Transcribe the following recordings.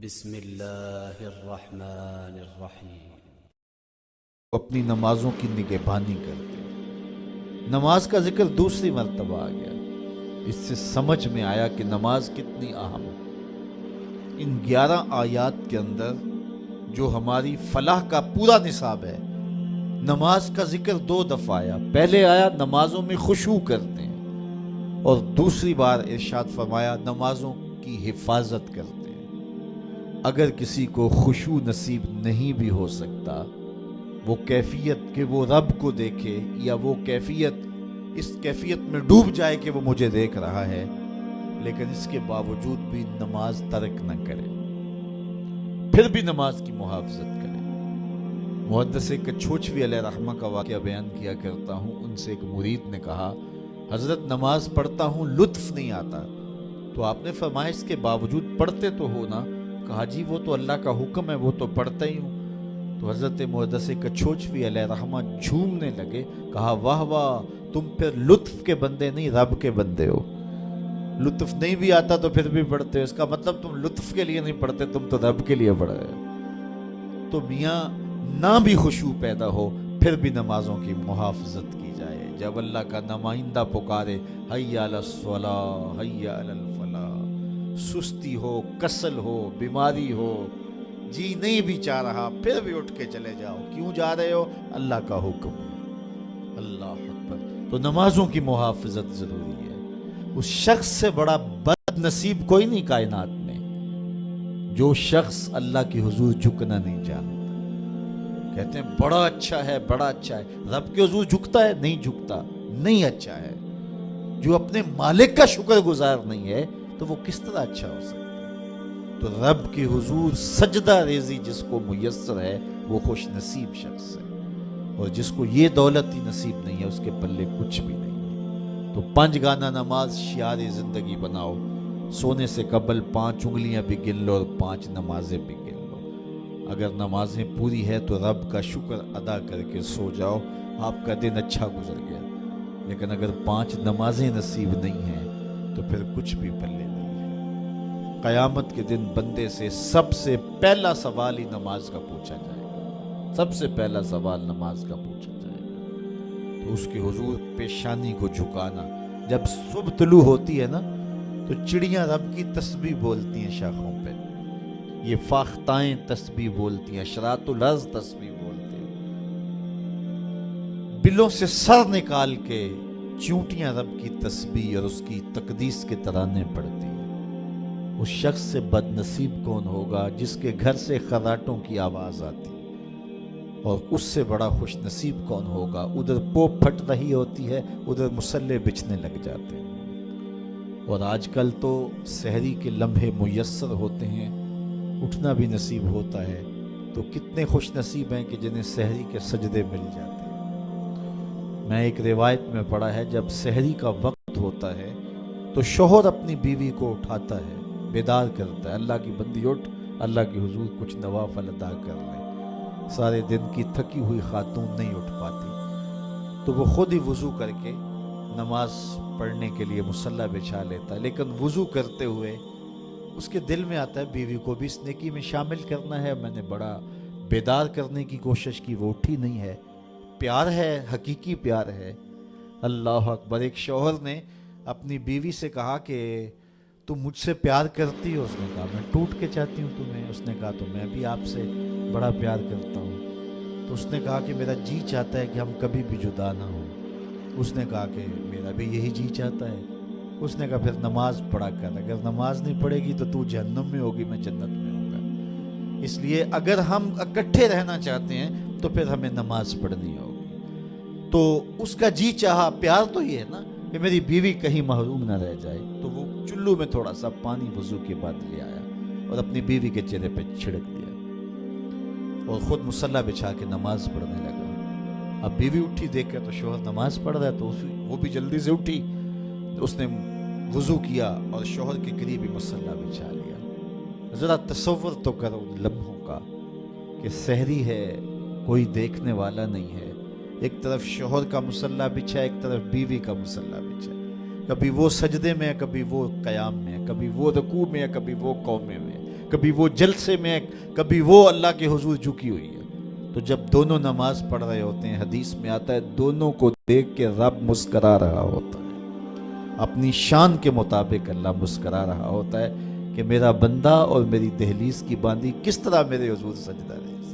بسم اللہ الرحمن الرحیم۔ اپنی نمازوں کی نگہبانی کرتے ہیں۔ نماز کا ذکر دوسری مرتبہ آ گیا، اس سے سمجھ میں آیا کہ نماز کتنی اہم ہے۔ ان 11 آیات کے اندر جو ہماری فلاح کا پورا نصاب ہے، نماز کا ذکر 2 دفعہ آیا۔ پہلے آیا نمازوں میں خشوع کرتے ہیں، اور دوسری بار ارشاد فرمایا نمازوں کی حفاظت کرتے ہیں۔ اگر کسی کو خشوع نصیب نہیں بھی ہو سکتا، وہ کیفیت کہ وہ رب کو دیکھے، یا وہ کیفیت اس کیفیت میں ڈوب جائے کہ وہ مجھے دیکھ رہا ہے، لیکن اس کے باوجود بھی نماز ترک نہ کرے، پھر بھی نماز کی محافظت کرے۔ محدث کچھوچوی علیہ رحمہ کا واقعہ بیان کیا کرتا ہوں۔ ان سے ایک مرید نے کہا، حضرت نماز پڑھتا ہوں لطف نہیں آتا، تو آپ نے فرمایا اس کے باوجود پڑھتے تو ہو نا؟ کہا جی وہ تو اللہ کا حکم ہے، وہ تو پڑھتا ہی ہوں۔ تو حضرت محدث کچھوچوی علیہ رحمہ جھومنے لگے، کہا واہ واہ، تم پھر لطف کے بندے نہیں رب کے بندے ہو۔ لطف نہیں بھی آتا تو پھر بھی پڑھتے ہو، اس کا مطلب تم لطف کے لیے نہیں پڑھتے، تم تو رب کے لیے پڑھ رہے ہو۔ تو میاں نہ بھی خشوع پیدا ہو، پھر بھی نمازوں کی محافظت کی جائے۔ جب اللہ کا نمائندہ پکارے حی علی الصلاۃ حی علی الفلاح، سستی ہو، کسل ہو، بیماری ہو، جی نہیں بھی چاہ رہا، پھر بھی اٹھ کے چلے جاؤ۔ کیوں جا رہے ہو؟ اللہ کا حکم ہے۔ اللہ اکبر۔ تو نمازوں کی محافظت ضروری ہے۔ اس شخص سے بڑا بد نصیب کوئی نہیں کائنات میں، جو شخص اللہ کے حضور جھکنا نہیں جانتا۔ کہتے ہیں بڑا اچھا ہے، بڑا اچھا ہے، رب کے حضور جھکتا ہے؟ نہیں جھکتا، نہیں اچھا ہے۔ جو اپنے مالک کا شکر گزار نہیں ہے تو وہ کس طرح اچھا ہو سکتا ہے؟ تو رب کے حضور سجدہ ریزی جس کو میسر ہے وہ خوش نصیب شخص ہے، اور جس کو یہ دولت ہی نصیب نہیں ہے اس کے پلے کچھ بھی نہیں ہے۔ تو 5 گانا نماز شعار زندگی بناؤ۔ سونے سے قبل 5 انگلیاں بھی گن لو اور 5 نمازیں بھی گن لو۔ اگر نمازیں پوری ہے تو رب کا شکر ادا کر کے سو جاؤ، آپ کا دن اچھا گزر گیا۔ لیکن اگر 5 نمازیں نصیب نہیں ہیں تو پھر کچھ بھی پلے نہیں ہے۔ قیامت کے دن بندے سے سب سے پہلا سوال ہی نماز کا پوچھا جائے گا، سب سے پہلا سوال نماز کا پوچھا جائے گا۔ تو اس کے حضور پیشانی کو جھکانا۔ جب صبح طلوع ہوتی ہے نا تو چڑیاں رب کی تسبیح بولتی ہیں شاخوں پہ، یہ فاختائیں تسبیح بولتی ہیں، اشراط الارض تسبیح بولتے ہیں، بلوں سے سر نکال کے چونٹیاں رب کی تسبیح اور اس کی تقدیس کے ترانے پڑھتی ہیں۔ اس شخص سے بد نصیب کون ہوگا جس کے گھر سے خراٹوں کی آواز آتی ہے، اور اس سے بڑا خوش نصیب کون ہوگا ادھر پوپ پھٹ رہی ہوتی ہے، ادھر مصلے بچھنے لگ جاتے ہیں۔ اور آج کل تو سحری کے لمحے میسر ہوتے ہیں، اٹھنا بھی نصیب ہوتا ہے، تو کتنے خوش نصیب ہیں کہ جنہیں سحری کے سجدے مل جاتے ہیں۔ میں ایک روایت میں پڑھا ہے، جب سحری کا وقت ہوتا ہے تو شوہر اپنی بیوی کو اٹھاتا ہے، بیدار کرتا ہے، اللہ کی بندی اٹھ، اللہ کے حضور کچھ نوافل ادا کر لے۔ سارے دن کی تھکی ہوئی خاتون نہیں اٹھ پاتی تو وہ خود ہی وضو کر کے نماز پڑھنے کے لیے مصلی بچھا لیتا ہے، لیکن وضو کرتے ہوئے اس کے دل میں آتا ہے بیوی کو بھی اس نیکی میں شامل کرنا ہے۔ میں نے بڑا بیدار کرنے کی کوشش کی، وہ اٹھی نہیں ہے۔ پیار ہے، حقیقی پیار ہے۔ اللہ اکبر۔ ایک شوہر نے اپنی بیوی سے کہا کہ تم مجھ سے پیار کرتی ہو؟ اس نے کہا میں ٹوٹ کے چاہتی ہوں تمہیں۔ اس نے کہا تو میں بھی آپ سے بڑا پیار کرتا ہوں۔ تو اس نے کہا کہ میرا جی چاہتا ہے کہ ہم کبھی بھی جدا نہ ہوں۔ اس نے کہا کہ میرا بھی یہی جی چاہتا ہے۔ اس نے کہا پھر نماز پڑھا کر، اگر نماز نہیں پڑھے گی تو جہنم میں ہوگی، میں جنت میں ہوں گا۔ اس لیے اگر ہم اکٹھے رہنا چاہتے ہیں تو پھر ہمیں نماز پڑھنی ہوگی۔ تو اس کا جی چاہا، پیار تو یہ ہے نا کہ میری بیوی کہیں محروم نہ رہ جائے، تو وہ چلو میں تھوڑا سا پانی وضو کے بعد لے آیا اور اپنی بیوی کے چہرے پہ چھڑک دیا، اور خود مصلی بچھا کے نماز پڑھنے لگا۔ اب بیوی اٹھی دیکھ کے تو شوہر نماز پڑھ رہا ہے، تو وہ بھی جلدی سے اٹھی، اس نے وضو کیا اور شوہر کے قریب ہی مصلی بچھا لیا۔ ذرا تصور تو کرو لمحوں کا کہ سحری ہے، کوئی دیکھنے والا نہیں ہے، ایک طرف شوہر کا مصلی بچھا، ایک طرف بیوی کا مصلی بچھا، کبھی وہ سجدے میں ہے، کبھی وہ قیام میں ہے، کبھی وہ رکوع میں ہے، کبھی وہ قومے میں ہے، کبھی وہ جلسے میں، کبھی وہ اللہ کے حضور جھکی ہوئی ہے. تو جب دونوں نماز پڑھ رہے ہوتے ہیں، حدیث میں آتا ہے دونوں کو دیکھ کے رب مسکرا رہا ہوتا ہے. اپنی شان کے مطابق اللہ مسکرا رہا ہوتا ہے کہ میرا بندہ اور میری دہلیز کی باندھی کس طرح میرے حضور سجدہ ریز.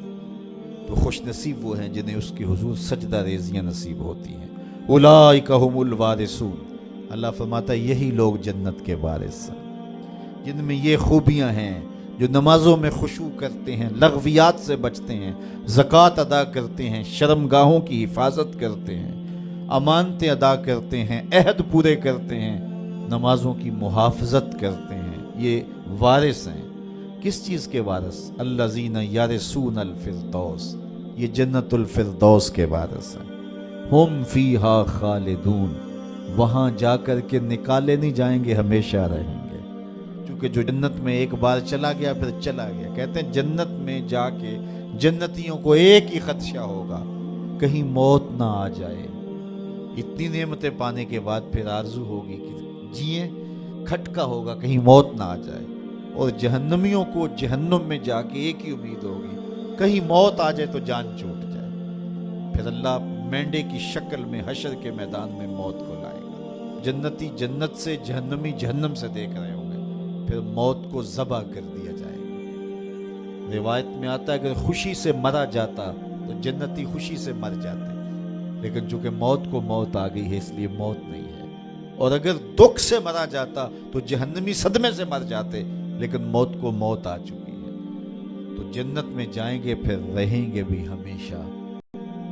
تو خوش نصیب وہ ہیں جنہیں اس کے حضور سجدہ ریزیاں نصیب ہوتی ہیں. اولئک هم الوارثون. اللہ فرماتا ہے یہی لوگ جنت کے وارث ہیں جن میں یہ خوبیاں ہیں، جو نمازوں میں خشوع کرتے ہیں، لغویات سے بچتے ہیں، زکوٰۃ ادا کرتے ہیں، شرمگاہوں کی حفاظت کرتے ہیں، امانتیں ادا کرتے ہیں، عہد پورے کرتے ہیں، نمازوں کی محافظت کرتے ہیں. یہ وارث ہیں. کس چیز کے وارث؟ الذین یرثون الفردوس. یہ جنت الفردوس کے وارث ہیں. ہم فیہا خالدون. وہاں جا کر کے نکالے نہیں جائیں گے، ہمیشہ رہیں گے. کیونکہ جو جنت میں ایک بار چلا گیا پھر چلا گیا. کہتے ہیں جنت میں جا کے جنتیوں کو ایک ہی خدشہ ہوگا، کہیں موت نہ آ جائے. اتنی نعمتیں پانے کے بعد پھر آرزو ہوگی کہ جیئیں، کھٹکا ہوگا کہیں موت نہ آ جائے. اور جہنمیوں کو جہنم میں جا کے ایک ہی امید ہوگی، کہیں موت آ جائے تو جان چھوٹ جائے. پھر اللہ مینڈے کی شکل میں حشر کے میدان میں موت کو لائے گا. جنتی جنت سے، جہنمی جہنم سے دیکھ رہے ہوں گے. پھر موت کو ذبح کر دیا جائے گا. روایت میں آتا ہے اگر خوشی سے مرا جاتا تو جنتی خوشی سے مر جاتے، لیکن چونکہ موت کو موت آ گئی ہے اس لیے موت نہیں ہے. اور اگر دکھ سے مرا جاتا تو جہنمی صدمے سے مر جاتے، لیکن موت کو موت آ چکی ہے. تو جنت میں جائیں گے پھر رہیں گے بھی ہمیشہ.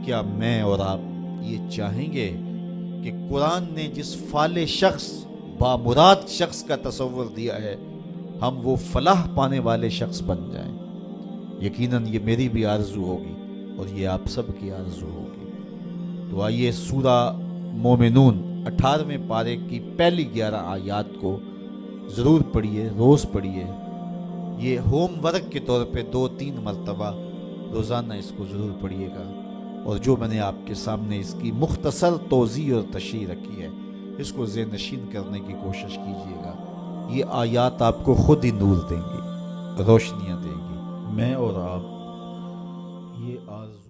کیا میں اور آپ یہ چاہیں گے کہ قرآن نے جس فالح شخص، بامراد شخص کا تصور دیا ہے، ہم وہ فلاح پانے والے شخص بن جائیں؟ یقیناً یہ میری بھی آرزو ہوگی اور یہ آپ سب کی آرزو ہوگی. تو آئیے سورہ مومنون 18ویں پارے کی پہلی 11 آیات کو ضرور پڑھیے، روز پڑھیے. یہ ہوم ورک کے طور پہ 2-3 مرتبہ روزانہ اس کو ضرور پڑھیے گا. اور جو میں نے آپ کے سامنے اس کی مختصر توضیح اور تشریح رکھی ہے، اس کو ذہن نشین کرنے کی کوشش کیجیے گا. یہ آیات آپ کو خود ہی نور دیں گی، روشنیاں دیں گی. میں اور آپ یہ آرزو